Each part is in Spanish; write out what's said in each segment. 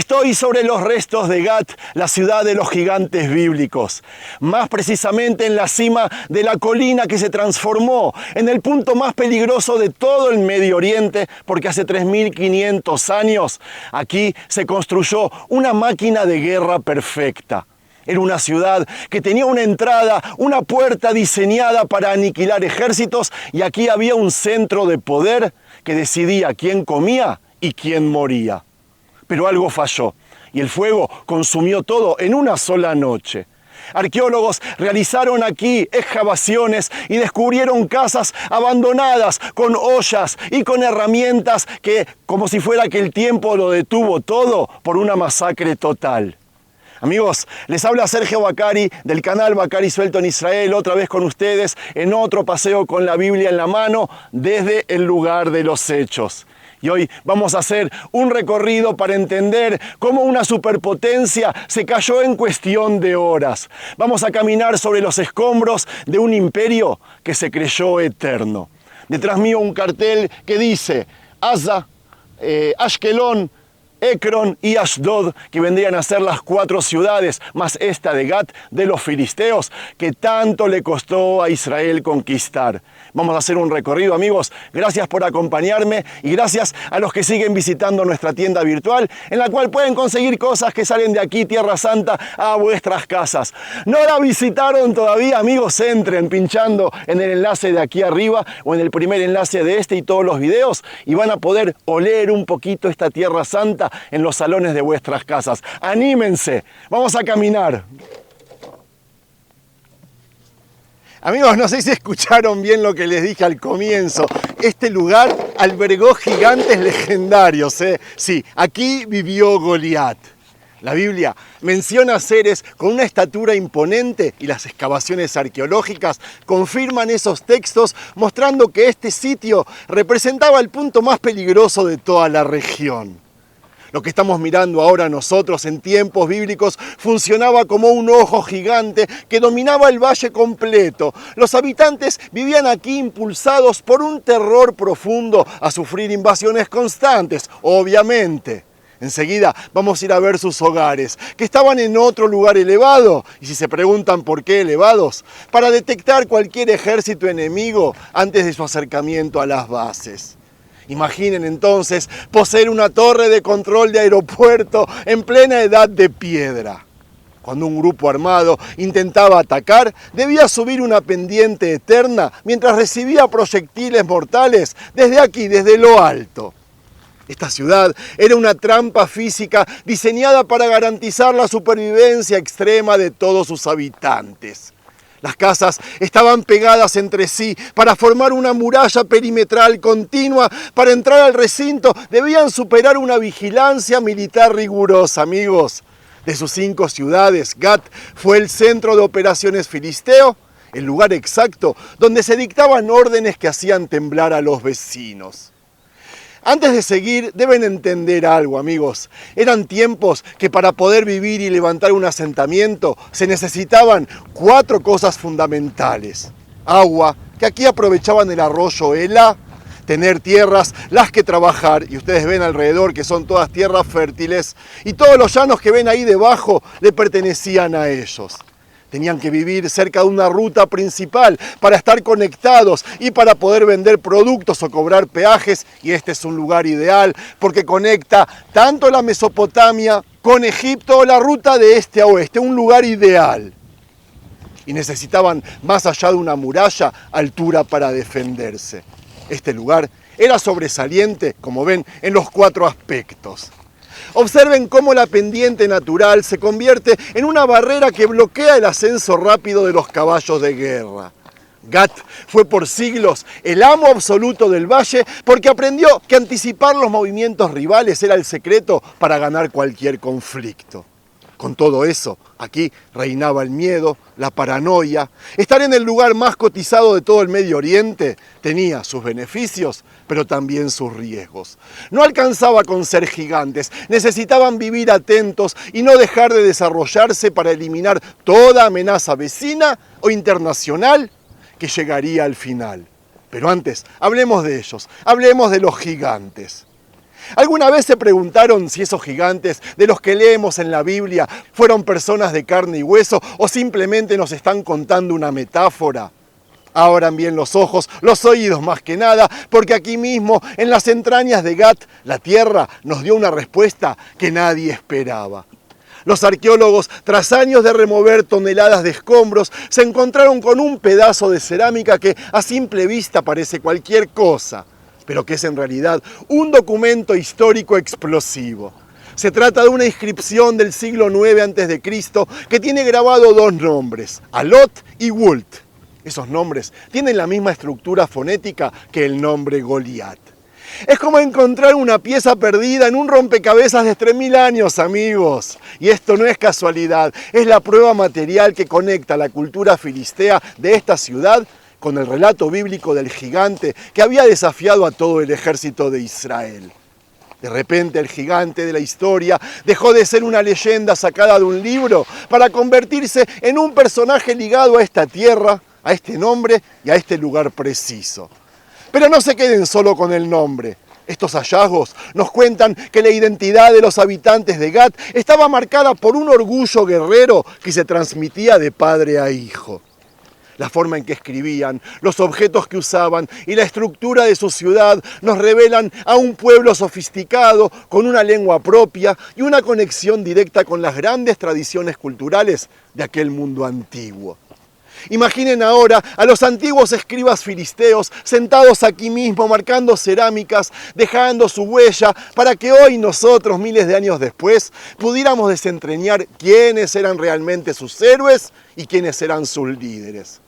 Estoy sobre los restos de Gat, la ciudad de los gigantes bíblicos. Más precisamente en la cima de la colina que se transformó en el punto más peligroso de todo el Medio Oriente, porque hace 3500 años aquí se construyó una máquina de guerra perfecta. Era una ciudad que tenía una entrada, una puerta diseñada para aniquilar ejércitos, y aquí había un centro de poder que decidía quién comía y quién moría. Pero algo falló y el fuego consumió todo en una sola noche. Arqueólogos realizaron aquí excavaciones y descubrieron casas abandonadas con ollas y con herramientas que, como si fuera que el tiempo lo detuvo todo por una masacre total. Amigos, les habla Sergio Baccari del canal Baccari Suelto en Israel, otra vez con ustedes en otro paseo con la Biblia en la mano desde el lugar de los hechos. Y hoy vamos a hacer un recorrido para entender cómo una superpotencia se cayó en cuestión de horas. Vamos a caminar sobre los escombros de un imperio que se creyó eterno. Detrás mío un cartel que dice Gaza, Ashkelon, Ekron y Ashdod, que vendrían a ser las 4 ciudades, más esta de Gat, de los filisteos, que tanto le costó a Israel conquistar. Vamos a hacer un recorrido, amigos. Gracias por acompañarme y gracias a los que siguen visitando nuestra tienda virtual, en la cual pueden conseguir cosas que salen de aquí, Tierra Santa, a vuestras casas. ¿No la visitaron todavía, amigos? Entren pinchando en el enlace de aquí arriba o en el primer enlace de este y todos los videos y van a poder oler un poquito esta Tierra Santa en los salones de vuestras casas. ¡Anímense! ¡Vamos a caminar! Amigos, no sé si escucharon bien lo que les dije al comienzo. Este lugar albergó gigantes legendarios, ¿eh? Sí, aquí vivió Goliat. La Biblia menciona seres con una estatura imponente y las excavaciones arqueológicas confirman esos textos, mostrando que este sitio representaba el punto más peligroso de toda la región. Lo que estamos mirando ahora nosotros en tiempos bíblicos funcionaba como un ojo gigante que dominaba el valle completo. Los habitantes vivían aquí impulsados por un terror profundo a sufrir invasiones constantes, obviamente. Enseguida vamos a ir a ver sus hogares, que estaban en otro lugar elevado. Y si se preguntan por qué elevados, para detectar cualquier ejército enemigo antes de su acercamiento a las bases. Imaginen entonces poseer una torre de control de aeropuerto en plena edad de piedra. Cuando un grupo armado intentaba atacar, debía subir una pendiente eterna mientras recibía proyectiles mortales desde aquí, desde lo alto. Esta ciudad era una trampa física diseñada para garantizar la supervivencia extrema de todos sus habitantes. Las casas estaban pegadas entre sí para formar una muralla perimetral continua. Para entrar al recinto debían superar una vigilancia militar rigurosa, amigos. De sus 5 ciudades, Gat fue el centro de operaciones filisteo, el lugar exacto donde se dictaban órdenes que hacían temblar a los vecinos. Antes de seguir, deben entender algo, amigos. Eran tiempos que para poder vivir y levantar un asentamiento se necesitaban 4 cosas fundamentales. Agua, que aquí aprovechaban el arroyo Ela, tener tierras, las que trabajar, y ustedes ven alrededor que son todas tierras fértiles, y todos los llanos que ven ahí debajo le pertenecían a ellos. Tenían que vivir cerca de una ruta principal para estar conectados y para poder vender productos o cobrar peajes. Y este es un lugar ideal porque conecta tanto la Mesopotamia con Egipto, la ruta de este a oeste, un lugar ideal. Y necesitaban, más allá de una muralla, altura para defenderse. Este lugar era sobresaliente, como ven, en los 4 aspectos. Observen cómo la pendiente natural se convierte en una barrera que bloquea el ascenso rápido de los caballos de guerra. Gat fue por siglos el amo absoluto del valle porque aprendió que anticipar los movimientos rivales era el secreto para ganar cualquier conflicto. Con todo eso, aquí reinaba el miedo, la paranoia. Estar en el lugar más cotizado de todo el Medio Oriente tenía sus beneficios, pero también sus riesgos. No alcanzaba con ser gigantes, necesitaban vivir atentos y no dejar de desarrollarse para eliminar toda amenaza vecina o internacional que llegaría al final. Pero antes, hablemos de ellos, hablemos de los gigantes. ¿Alguna vez se preguntaron si esos gigantes de los que leemos en la Biblia fueron personas de carne y hueso o simplemente nos están contando una metáfora? Abran bien los ojos, los oídos más que nada, porque aquí mismo, en las entrañas de Gat, la tierra nos dio una respuesta que nadie esperaba. Los arqueólogos, tras años de remover toneladas de escombros, se encontraron con un pedazo de cerámica que a simple vista parece cualquier cosa, pero que es en realidad un documento histórico explosivo. Se trata de una inscripción del siglo IX a.C. que tiene grabado dos nombres, Alot y Wult. Esos nombres tienen la misma estructura fonética que el nombre Goliat. Es como encontrar una pieza perdida en un rompecabezas de 3000 años, amigos. Y esto no es casualidad, es la prueba material que conecta la cultura filistea de esta ciudad con el relato bíblico del gigante que había desafiado a todo el ejército de Israel. De repente el gigante de la historia dejó de ser una leyenda sacada de un libro para convertirse en un personaje ligado a esta tierra, a este nombre y a este lugar preciso. Pero no se queden solo con el nombre. Estos hallazgos nos cuentan que la identidad de los habitantes de Gat estaba marcada por un orgullo guerrero que se transmitía de padre a hijo. La forma en que escribían, los objetos que usaban y la estructura de su ciudad nos revelan a un pueblo sofisticado, con una lengua propia y una conexión directa con las grandes tradiciones culturales de aquel mundo antiguo. Imaginen ahora a los antiguos escribas filisteos sentados aquí mismo marcando cerámicas, dejando su huella para que hoy nosotros, miles de años después, pudiéramos desentrañar quiénes eran realmente sus héroes y quiénes eran sus líderes.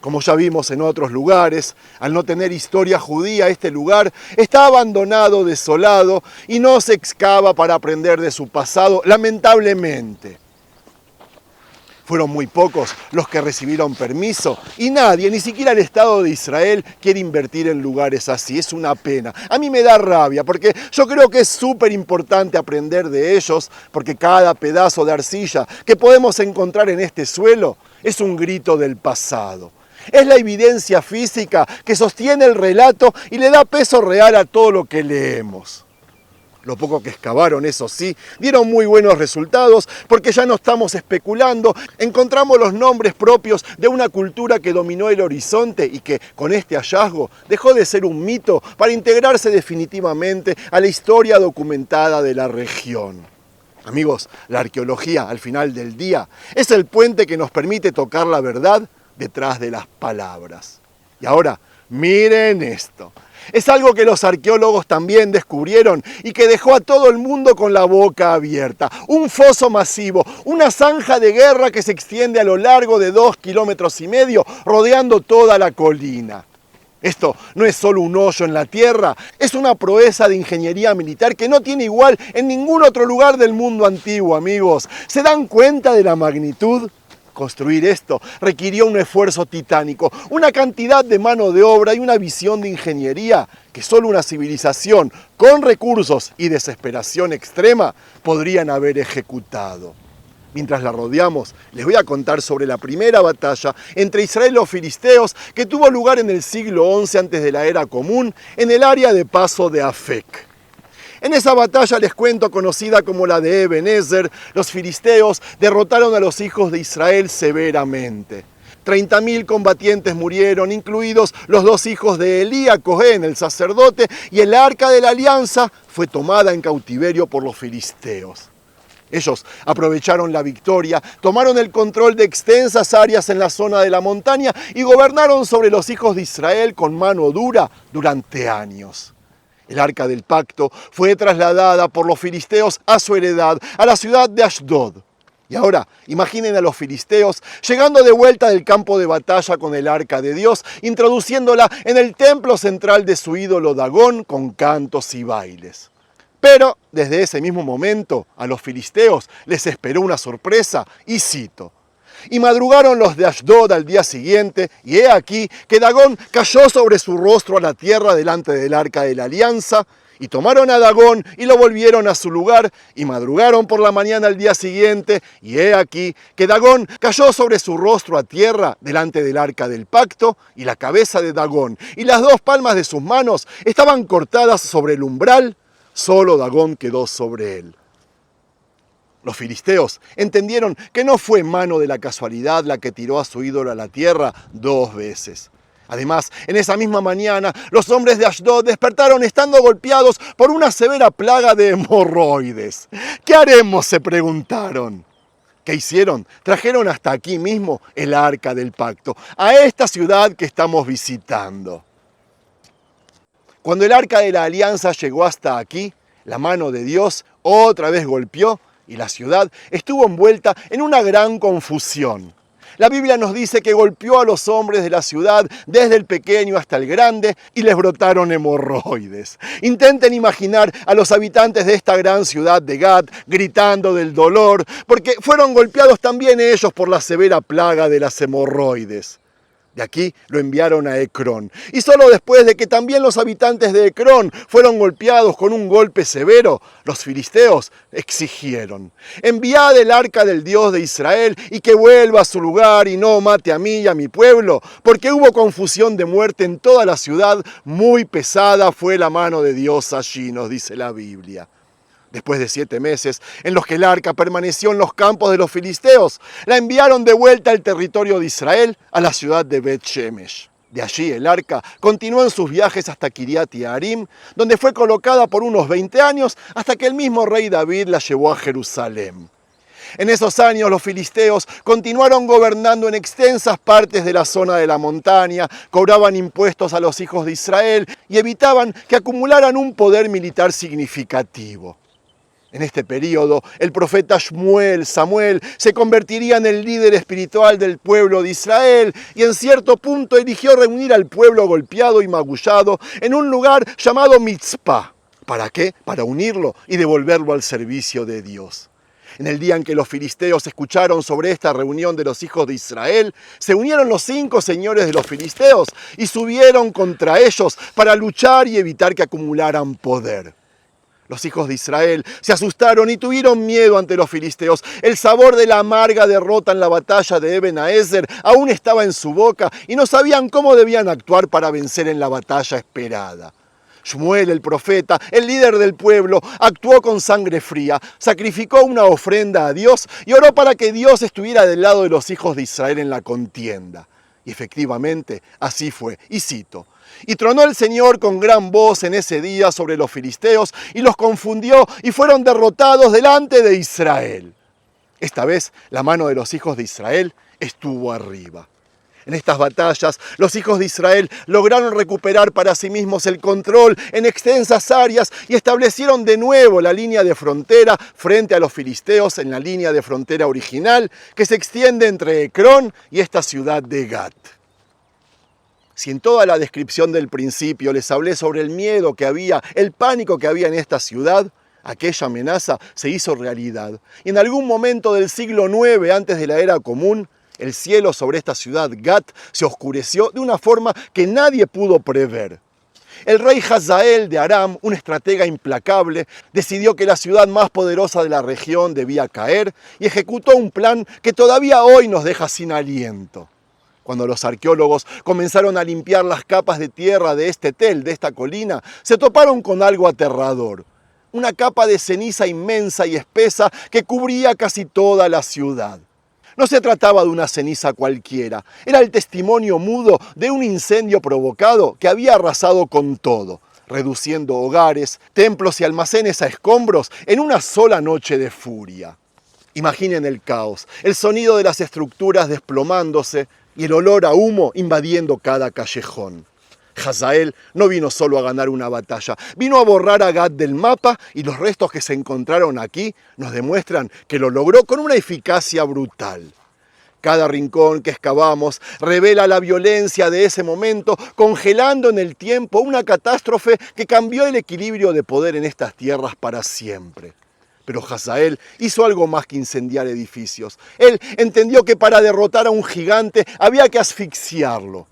Como ya vimos en otros lugares, al no tener historia judía, este lugar está abandonado, desolado y no se excava para aprender de su pasado, lamentablemente. Fueron muy pocos los que recibieron permiso y nadie, ni siquiera el Estado de Israel, quiere invertir en lugares así. Es una pena. A mí me da rabia porque yo creo que es súper importante aprender de ellos, porque cada pedazo de arcilla que podemos encontrar en este suelo es un grito del pasado. Es la evidencia física que sostiene el relato y le da peso real a todo lo que leemos. Lo poco que excavaron, eso sí, dieron muy buenos resultados porque ya no estamos especulando, encontramos los nombres propios de una cultura que dominó el horizonte y que, con este hallazgo, dejó de ser un mito para integrarse definitivamente a la historia documentada de la región. Amigos, la arqueología, al final del día, es el puente que nos permite tocar la verdad detrás de las palabras. Y ahora, miren esto. Es algo que los arqueólogos también descubrieron y que dejó a todo el mundo con la boca abierta. Un foso masivo, una zanja de guerra que se extiende a lo largo de 2,5 kilómetros, rodeando toda la colina. Esto no es solo un hoyo en la tierra, es una proeza de ingeniería militar que no tiene igual en ningún otro lugar del mundo antiguo, amigos. ¿Se dan cuenta de la magnitud? Construir esto requirió un esfuerzo titánico, una cantidad de mano de obra y una visión de ingeniería que solo una civilización con recursos y desesperación extrema podrían haber ejecutado. Mientras la rodeamos, les voy a contar sobre la primera batalla entre Israel y los filisteos que tuvo lugar en el siglo XI antes de la era común en el área de paso de Afec. En esa batalla, les cuento, conocida como la de Ebenezer, los filisteos derrotaron a los hijos de Israel severamente. 30.000 combatientes murieron, incluidos los 2 hijos de Elía Cohen, el sacerdote, y el arca de la alianza fue tomada en cautiverio por los filisteos. Ellos aprovecharon la victoria, tomaron el control de extensas áreas en la zona de la montaña y gobernaron sobre los hijos de Israel con mano dura durante años. El arca del pacto fue trasladada por los filisteos a su heredad, a la ciudad de Ashdod. Y ahora, imaginen a los filisteos llegando de vuelta del campo de batalla con el arca de Dios, introduciéndola en el templo central de su ídolo Dagón con cantos y bailes. Pero desde ese mismo momento a los filisteos les esperó una sorpresa, y cito: y madrugaron los de Ashdod al día siguiente, y he aquí que Dagón cayó sobre su rostro a la tierra delante del arca de la alianza, y tomaron a Dagón y lo volvieron a su lugar, y madrugaron por la mañana al día siguiente, y he aquí que Dagón cayó sobre su rostro a tierra delante del arca del pacto, y la cabeza de Dagón y las 2 palmas de sus manos estaban cortadas sobre el umbral, Solo Dagón quedó sobre él. Los filisteos entendieron que no fue mano de la casualidad la que tiró a su ídolo a la tierra 2 veces. Además, en esa misma mañana, los hombres de Ashdod despertaron estando golpeados por una severa plaga de hemorroides. ¿Qué haremos?, se preguntaron. ¿Qué hicieron? Trajeron hasta aquí mismo el arca del pacto, a esta ciudad que estamos visitando. Cuando el arca de la alianza llegó hasta aquí, la mano de Dios otra vez golpeó y la ciudad estuvo envuelta en una gran confusión. La Biblia nos dice que golpeó a los hombres de la ciudad, desde el pequeño hasta el grande, y les brotaron hemorroides. Intenten imaginar a los habitantes de esta gran ciudad de Gat gritando del dolor, porque fueron golpeados también ellos por la severa plaga de las hemorroides. De aquí lo enviaron a Ecrón. Y solo después de que también los habitantes de Ecrón fueron golpeados con un golpe severo, los filisteos exigieron: enviad el arca del Dios de Israel y que vuelva a su lugar y no mate a mí y a mi pueblo, porque hubo confusión de muerte en toda la ciudad, muy pesada fue la mano de Dios allí, nos dice la Biblia. Después de 7 meses, en los que el arca permaneció en los campos de los filisteos, la enviaron de vuelta al territorio de Israel, a la ciudad de Bet-Shemesh. De allí el arca continuó en sus viajes hasta Kiriat Jearim, donde fue colocada por unos 20 años hasta que el mismo rey David la llevó a Jerusalén. En esos años los filisteos continuaron gobernando en extensas partes de la zona de la montaña, cobraban impuestos a los hijos de Israel y evitaban que acumularan un poder militar significativo. En este periodo, el profeta Samuel, se convertiría en el líder espiritual del pueblo de Israel y en cierto punto eligió reunir al pueblo golpeado y magullado en un lugar llamado Mitzpah. ¿Para qué? Para unirlo y devolverlo al servicio de Dios. En el día en que los filisteos escucharon sobre esta reunión de los hijos de Israel, se unieron los 5 señores de los filisteos y subieron contra ellos para luchar y evitar que acumularan poder. Los hijos de Israel se asustaron y tuvieron miedo ante los filisteos. El sabor de la amarga derrota en la batalla de Eben-Haezer aún estaba en su boca y no sabían cómo debían actuar para vencer en la batalla esperada. Shmuel, el profeta, el líder del pueblo, actuó con sangre fría, sacrificó una ofrenda a Dios y oró para que Dios estuviera del lado de los hijos de Israel en la contienda. Y efectivamente, así fue. Y cito: y tronó el Señor con gran voz en ese día sobre los filisteos y los confundió y fueron derrotados delante de Israel. Esta vez la mano de los hijos de Israel estuvo arriba. En estas batallas, los hijos de Israel lograron recuperar para sí mismos el control en extensas áreas y establecieron de nuevo la línea de frontera frente a los filisteos en la línea de frontera original que se extiende entre Ecrón y esta ciudad de Gat. Si en toda la descripción del principio les hablé sobre el miedo que había, el pánico que había en esta ciudad, aquella amenaza se hizo realidad. Y en algún momento del siglo IX antes de la era común, el cielo sobre esta ciudad Gat se oscureció de una forma que nadie pudo prever. El rey Hazael de Aram, un estratega implacable, decidió que la ciudad más poderosa de la región debía caer y ejecutó un plan que todavía hoy nos deja sin aliento. Cuando los arqueólogos comenzaron a limpiar las capas de tierra de este tel, de esta colina, se toparon con algo aterrador. Una capa de ceniza inmensa y espesa que cubría casi toda la ciudad. No se trataba de una ceniza cualquiera, era el testimonio mudo de un incendio provocado que había arrasado con todo, reduciendo hogares, templos y almacenes a escombros en una sola noche de furia. Imaginen el caos, el sonido de las estructuras desplomándose y el olor a humo invadiendo cada callejón. Hazael no vino solo a ganar una batalla, vino a borrar a Gat del mapa y los restos que se encontraron aquí nos demuestran que lo logró con una eficacia brutal. Cada rincón que excavamos revela la violencia de ese momento, congelando en el tiempo una catástrofe que cambió el equilibrio de poder en estas tierras para siempre. Pero Hazael hizo algo más que incendiar edificios. Él entendió que para derrotar a un gigante había que asfixiarlo.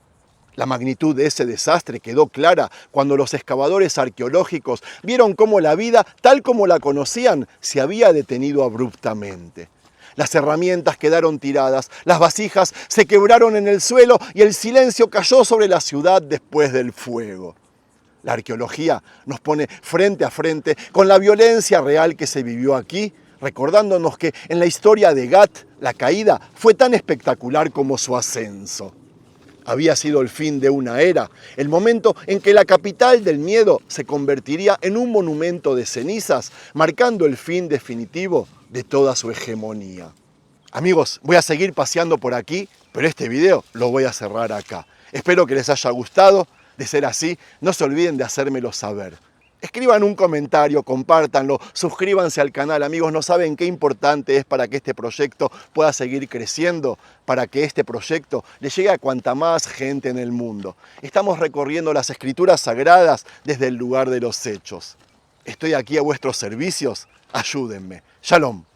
La magnitud de ese desastre quedó clara cuando los excavadores arqueológicos vieron cómo la vida, tal como la conocían, se había detenido abruptamente. Las herramientas quedaron tiradas, las vasijas se quebraron en el suelo y el silencio cayó sobre la ciudad después del fuego. La arqueología nos pone frente a frente con la violencia real que se vivió aquí, recordándonos que en la historia de Gat, la caída fue tan espectacular como su ascenso. Había sido el fin de una era, el momento en que la capital del miedo se convertiría en un monumento de cenizas, marcando el fin definitivo de toda su hegemonía. Amigos, voy a seguir paseando por aquí, pero este video lo voy a cerrar acá. Espero que les haya gustado. De ser así, no se olviden de hacérmelo saber. Escriban un comentario, compártanlo, suscríbanse al canal. Amigos, no saben qué importante es para que este proyecto pueda seguir creciendo, para que este proyecto le llegue a cuanta más gente en el mundo. Estamos recorriendo las escrituras sagradas desde el lugar de los hechos. Estoy aquí a vuestros servicios. Ayúdenme. Shalom.